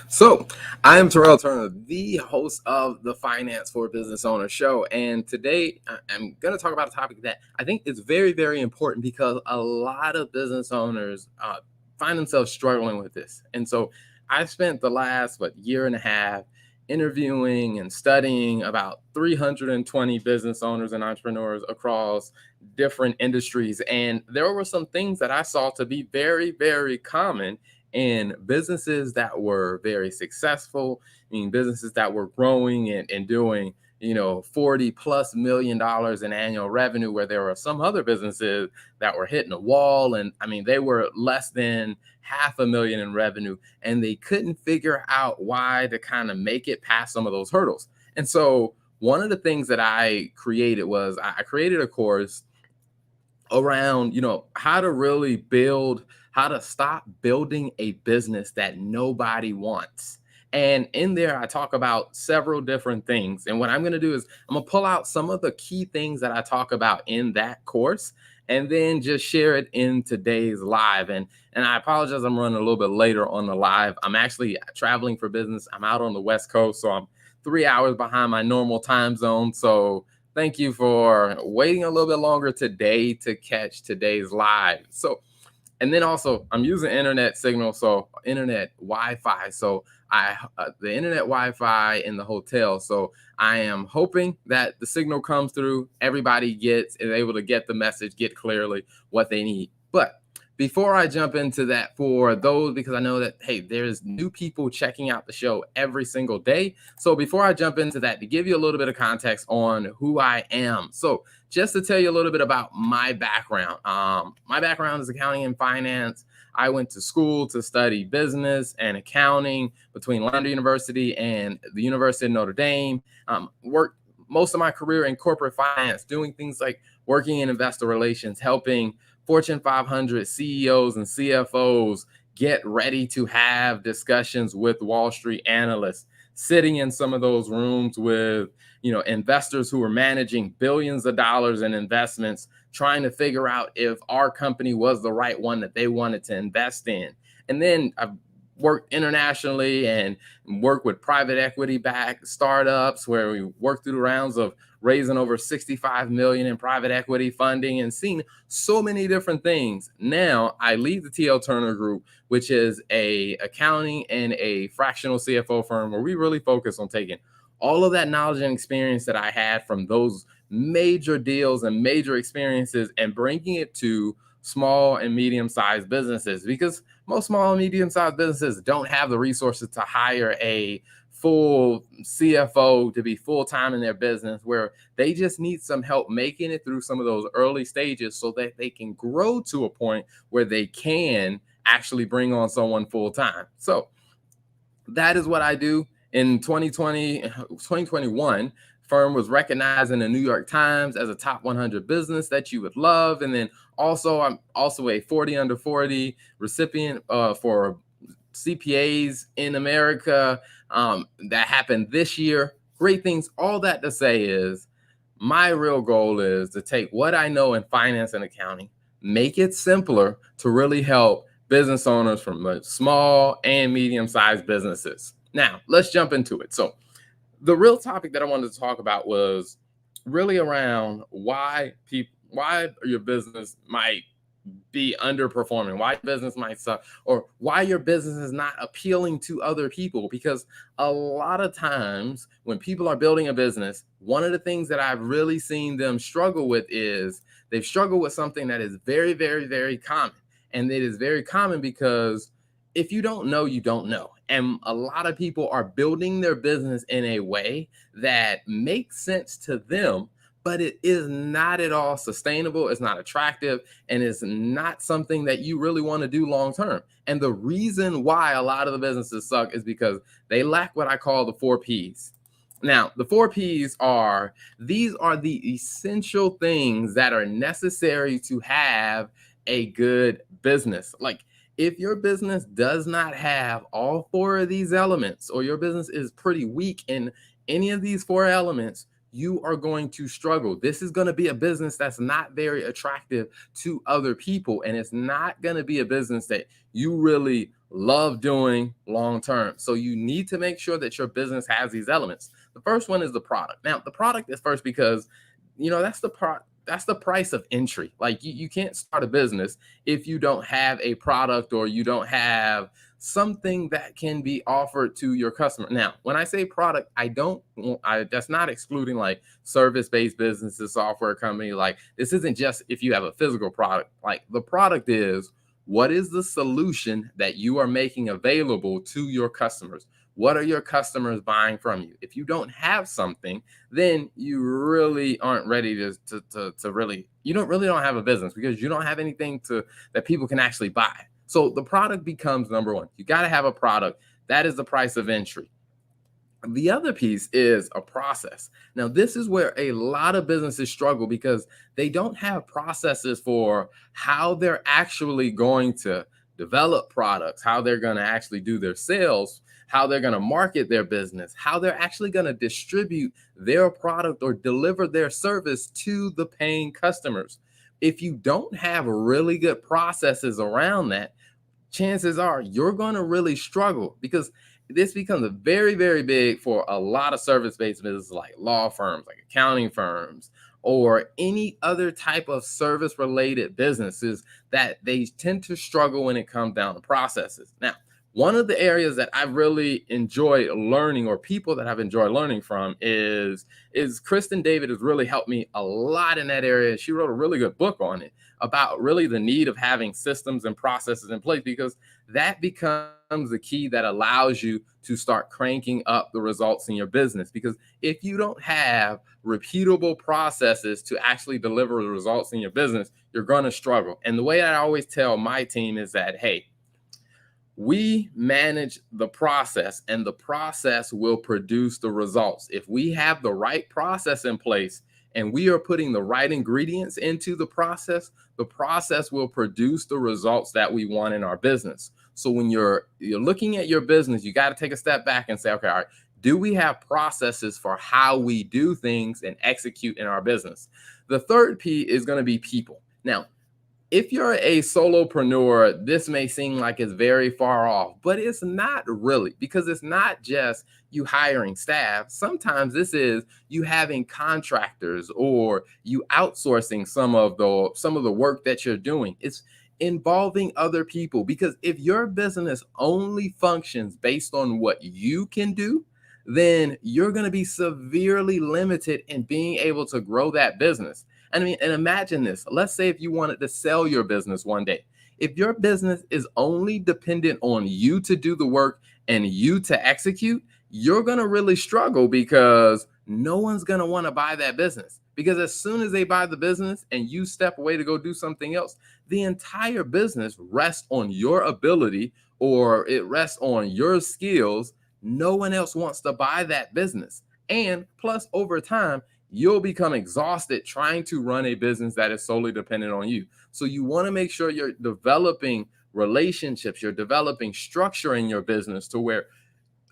So, I am Terrell Turner, the host of the Finance for Business Owner show. And today I'm going to talk about a topic that I think is very, very important because a lot of business owners find themselves struggling with this. And so, I spent the last, year and a half interviewing and studying about 320 business owners and entrepreneurs across different industries. And there were some things that I saw to be very, very common in businesses that were very successful, I mean, businesses that were growing and doing, 40 plus $1 million in annual revenue, where there were some other businesses that were hitting a wall. And I mean, they were less than half a million in revenue, and they couldn't figure out why to kind of make it past some of those hurdles. And so, one of the things that I created was I created a course around how to really build, how to stop building a business that nobody wants. And in there I talk about several different things, and what I'm going to do is I'm going to pull out some of the key things that I talk about in that course and then just share it in today's live. And I apologize, I'm running a little bit later on the live. I'm actually traveling for business. I'm out on the West Coast, so I'm 3 hours behind my normal time zone. So thank you for waiting a little bit longer today to catch today's live. So, and then also I'm using internet signal, so internet Wi-Fi. So the internet Wi-Fi in the hotel. So I am hoping that the signal comes through, everybody is able to get the message, get clearly what they need. But before I jump into that, for those, because I know that, hey, there's new people checking out the show every single day. So before I jump into that, to give you a little bit of context on who I am. So just to tell you a little bit about my background. My background is accounting and finance. I went to school to study business and accounting between Lander University and the University of Notre Dame. Worked most of my career in corporate finance, doing things like working in investor relations, helping Fortune 500 CEOs and CFOs get ready to have discussions with Wall Street analysts, sitting in some of those rooms with investors who are managing billions of dollars in investments, trying to figure out if our company was the right one that they wanted to invest in. And then I've worked internationally and worked with private equity backed startups, where we worked through the rounds of raising over 65 million in private equity funding and seen so many different things. Now I lead the TL Turner Group, which is a accounting and a fractional CFO firm where we really focus on taking all of that knowledge and experience that I had from those major deals and major experiences and bringing it to small and medium-sized businesses, because most small and medium-sized businesses don't have the resources to hire a full CFO to be full-time in their business, where they just need some help making it through some of those early stages so that they can grow to a point where they can actually bring on someone full-time. So that is what I do. In 2021, firm was recognized in the New York Times as a top 100 business that you would love. And then also, I'm also a 40 under 40 recipient for CPAs in America. That happened this year. Great things. All that to say is my real goal is to take what I know in finance and accounting, make it simpler to really help business owners from small and medium-sized businesses. Now, let's jump into it. So, the real topic that I wanted to talk about was really around why your business might be underperforming, why your business might suck, or why your business is not appealing to other people. Because a lot of times when people are building a business, one of the things that I've really seen them struggle with is they've struggled with something that is very, very, very common. And it is very common because if you don't know, you don't know. And a lot of people are building their business in a way that makes sense to them, but it is not at all sustainable. It's not attractive, and it's not something that you really want to do long term. And the reason why a lot of the businesses suck is because they lack what I call the 4 Ps. Now, the 4 Ps are these are the essential things that are necessary to have a good business. Like, if your business does not have all 4 of these elements, or your business is pretty weak in any of these 4 elements, you are going to struggle. This is going to be a business that's not very attractive to other people, and it's not going to be a business that you really love doing long term. So you need to make sure that your business has these elements. The first one is the product. Now, the product is first because that's the price of entry. Like you can't start a business if you don't have a product or you don't have something that can be offered to your customer. Now, when I say product, I that's not excluding like service-based businesses, software company. Like this isn't just if you have a physical product. Like the product is what is the solution that you are making available to your customers? What are your customers buying from you? If you don't have something, then you really aren't ready to really, you don't really don't have a business because you don't have anything to that people can actually buy. So the product becomes number one. You got to have a product. That is the price of entry. The other piece is a process. Now, this is where a lot of businesses struggle because they don't have processes for how they're actually going to develop products, how they're going to actually do their sales, how they're going to market their business, how they're actually going to distribute their product or deliver their service to the paying customers. If you don't have really good processes around that, chances are you're going to really struggle because this becomes a very, very big for a lot of service-based businesses like law firms, like accounting firms, or any other type of service-related businesses that they tend to struggle when it comes down to processes. Now, one of the areas that I really enjoy learning, or people that I've enjoyed learning from, is Kristen David has really helped me a lot in that area. She wrote a really good book on it about really the need of having systems and processes in place because that becomes the key that allows you to start cranking up the results in your business. Because if you don't have repeatable processes to actually deliver the results in your business, you're going to struggle. And the way I always tell my team is that, hey, we manage the process and the process will produce the results. If we have the right process in place and we are putting the right ingredients into the process will produce the results that we want in our business. So when you're looking at your business, you got to take a step back and say, okay, all right, do we have processes for how we do things and execute in our business? The third P is going to be people. Now, if you're a solopreneur, this may seem like it's very far off, but it's not really, because it's not just you hiring staff. Sometimes this is you having contractors or you outsourcing some of the work that you're doing. It's involving other people, because if your business only functions based on what you can do, then you're going to be severely limited in being able to grow that business. I mean, and imagine this. Let's say if you wanted to sell your business one day. If your business is only dependent on you to do the work and you to execute, you're going to really struggle because no one's going to want to buy that business. Because as soon as they buy the business and you step away to go do something else, the entire business rests on your ability or it rests on your skills. No one else wants to buy that business. And plus, over time, you'll become exhausted trying to run a business that is solely dependent on you. So you want to make sure you're developing relationships, you're developing structure in your business to where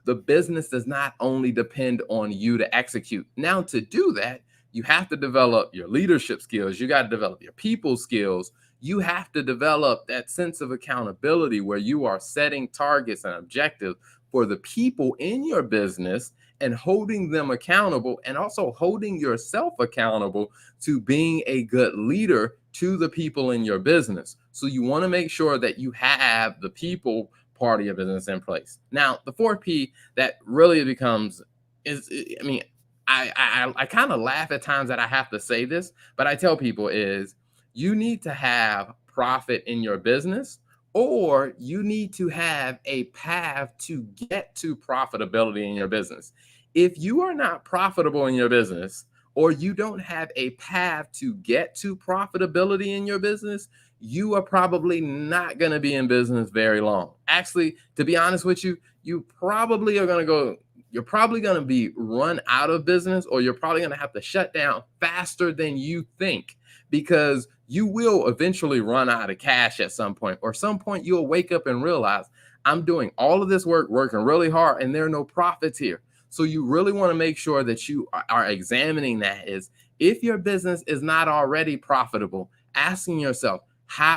the business does not only depend on you to execute. Now, to do that, you have to develop your leadership skills. You got to develop your people skills. You have to develop that sense of accountability where you are setting targets and objectives for the people in your business and holding them accountable, and also holding yourself accountable to being a good leader to the people in your business. So you want to make sure that you have the people part of your business in place. Now, the fourth P that really becomes is, I mean, I kind of laugh at times that I have to say this, but I tell people is you need to have profit in your business, or you need to have a path to get to profitability in your business. If you are not profitable in your business, or you don't have a path to get to profitability in your business, you are probably not going to be in business very long. Actually, to be honest with you, you're probably going to be run out of business, or you're probably going to have to shut down faster than you think, because you will eventually run out of cash at some point, or some point you'll wake up and realize I'm doing all of this work, working really hard, and there are no profits here. So you really want to make sure that you are examining that. Is if your business is not already profitable, asking yourself,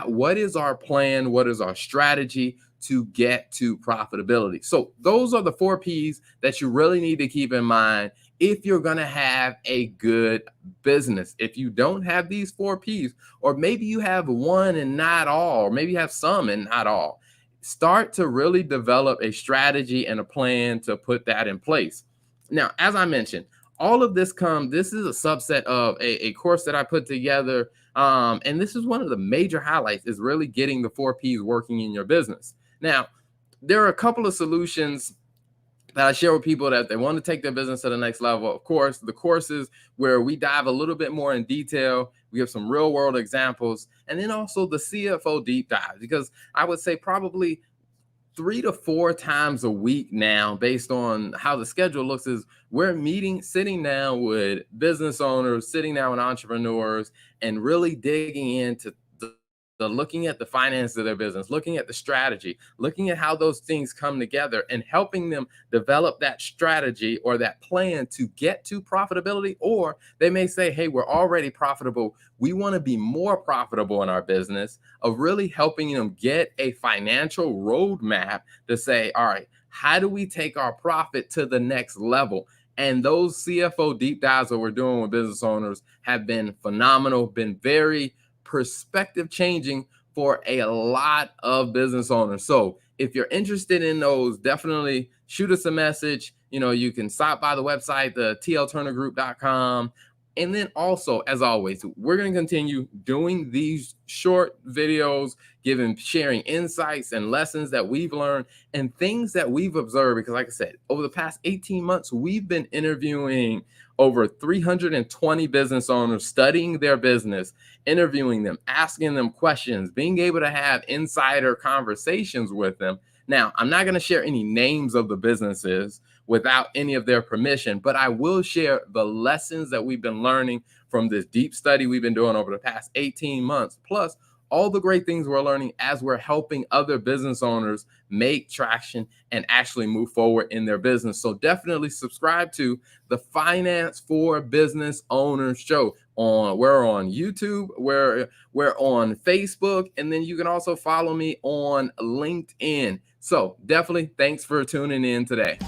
what is our plan? What is our strategy to get to profitability. So those are the 4 P's that you really need to keep in mind if you're going to have a good business. If you don't have these 4 P's, or maybe you have one and not all, or maybe you have some and not all, start to really develop a strategy and a plan to put that in place. Now, as I mentioned, all of this this is a subset of a course that I put together. And this is one of the major highlights, is really getting the 4 P's working in your business. Now, there are a couple of solutions that I share with people that they want to take their business to the next level. Of course, the courses where we dive a little bit more in detail, we have some real world examples, and then also the CFO deep dive, because I would say probably 3 to 4 times a week now, based on how the schedule looks, is we're sitting down with business owners, sitting down with entrepreneurs, and really digging into the looking at the finance of their business, looking at the strategy, looking at how those things come together, and helping them develop that strategy or that plan to get to profitability. Or they may say, hey, we're already profitable, we want to be more profitable in our business, of really helping them get a financial roadmap to say, all right, how do we take our profit to the next level? And those CFO deep dives that we're doing with business owners have been phenomenal, been very perspective changing for a lot of business owners. So if you're interested in those, definitely shoot us a message. You can stop by the website, the tlturnergroup.com. And then also, as always, we're going to continue doing these short videos, sharing insights and lessons that we've learned and things that we've observed. Because like I said, over the past 18 months, we've been interviewing over 320 business owners, studying their business, interviewing them, asking them questions, being able to have insider conversations with them. Now, I'm not going to share any names of the businesses without any of their permission, but I will share the lessons that we've been learning from this deep study we've been doing over the past 18 months, plus all the great things we're learning as we're helping other business owners make traction and actually move forward in their business. So definitely subscribe to the Finance for Business Owners show. We're on YouTube, we're on Facebook, and then you can also follow me on LinkedIn. So definitely thanks for tuning in today.